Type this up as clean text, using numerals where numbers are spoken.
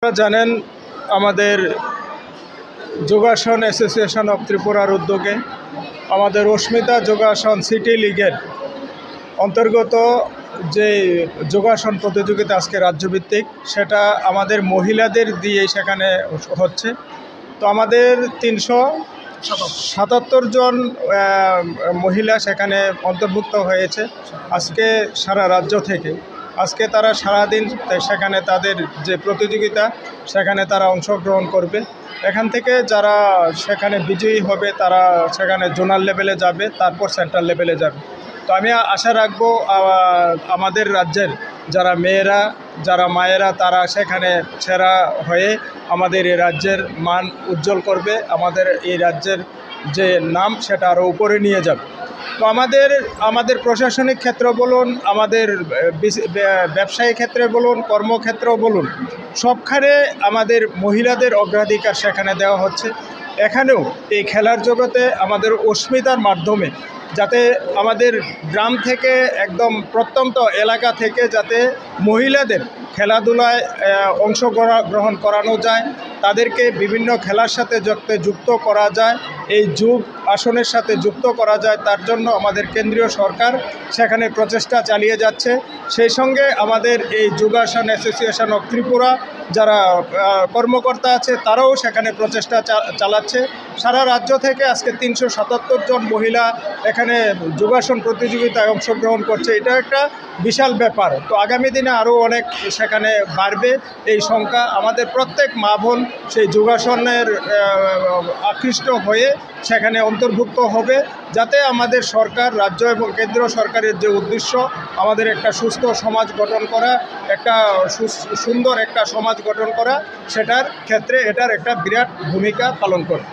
আপনারা জানেন আমাদের যোগাসন অ্যাসোসিয়েশন অফ ত্রিপুরার উদ্যোগে আমাদের অস্মিতা যোগাসন সিটি লিগের অন্তর্গত যে যোগাসন প্রতিযোগিতা আজকে রাজ্যভিত্তিক সেটা আমাদের মহিলাদের দিয়ে সেখানে হচ্ছে। তো আমাদের 377 জন মহিলা সেখানে অন্তর্ভুক্ত হয়েছে আজকে সারা রাজ্য থেকে। আজকে তারা সারাদিন সেখানে তাদের যে প্রতিযোগিতা সেখানে তারা অংশগ্রহণ করবে। এখান থেকে যারা সেখানে বিজয়ী হবে তারা সেখানে জোনাল লেভেলে যাবে, তারপর সেন্ট্রাল লেভেলে যাবে। তো আমি আশা রাখবো আমাদের রাজ্যের যারা মেয়েরা, যারা মায়েরা, তারা সেখানে সেরা হয়ে আমাদের এই রাজ্যের মান উজ্জ্বল করবে, আমাদের এই রাজ্যের যে নাম সেটা আরও উপরে নিয়ে যাবে। তো আমাদের প্রশাসনিক ক্ষেত্র বলুন, আমাদের ব্যবসায়ী ক্ষেত্রে বলুন, কর্মক্ষেত্র বলুন, সবখানে আমাদের মহিলাদের অগ্রাধিকার সেখানে দেওয়া হচ্ছে। এখানেও এই খেলার জগতে আমাদের অস্মিতার মাধ্যমে যাতে আমাদের গ্রাম থেকে একদম প্রত্যন্ত এলাকা থেকে যাতে মহিলাদের খেলাধুলায় অংশগ্রহণ করানো যায়, তাদেরকে বিভিন্ন খেলার সাথে যুক্ত করা যায়, এই যোগ আসনের সাথে যুক্ত করা যায়, তার জন্য আমাদের কেন্দ্রীয় সরকার সেখানে প্রচেষ্টা চালিয়ে যাচ্ছে। সেই সঙ্গে আমাদের এই যোগাসন অ্যাসোসিয়েশন অফ ত্রিপুরা যারা কর্মকর্তা আছে তারাও সেখানে প্রচেষ্টা চালাচ্ছে। সারা রাজ্য থেকে আজকে 377 জন মহিলা এখানে যোগাসন প্রতিযোগিতায় অংশগ্রহণ করছে। এটা একটা বিশাল ব্যাপার। তো আগামী দিনে আরও অনেক সেখানে বাড়বে এই সংখ্যা। আমাদের প্রত্যেক মা বোন সেই যোগাসনের আকৃষ্ট হয়ে সেখানে অন্তর্ভুক্ত হবে, যাতে আমাদের সরকার, রাজ্য এবং কেন্দ্র সরকারের যে উদ্দেশ্য আমাদের একটা সুস্থ সমাজ গঠন করা, একটা সুন্দর একটা সমাজ গঠন করা, সেটার ক্ষেত্রে এটার একটা বিরাট ভূমিকা পালন করে।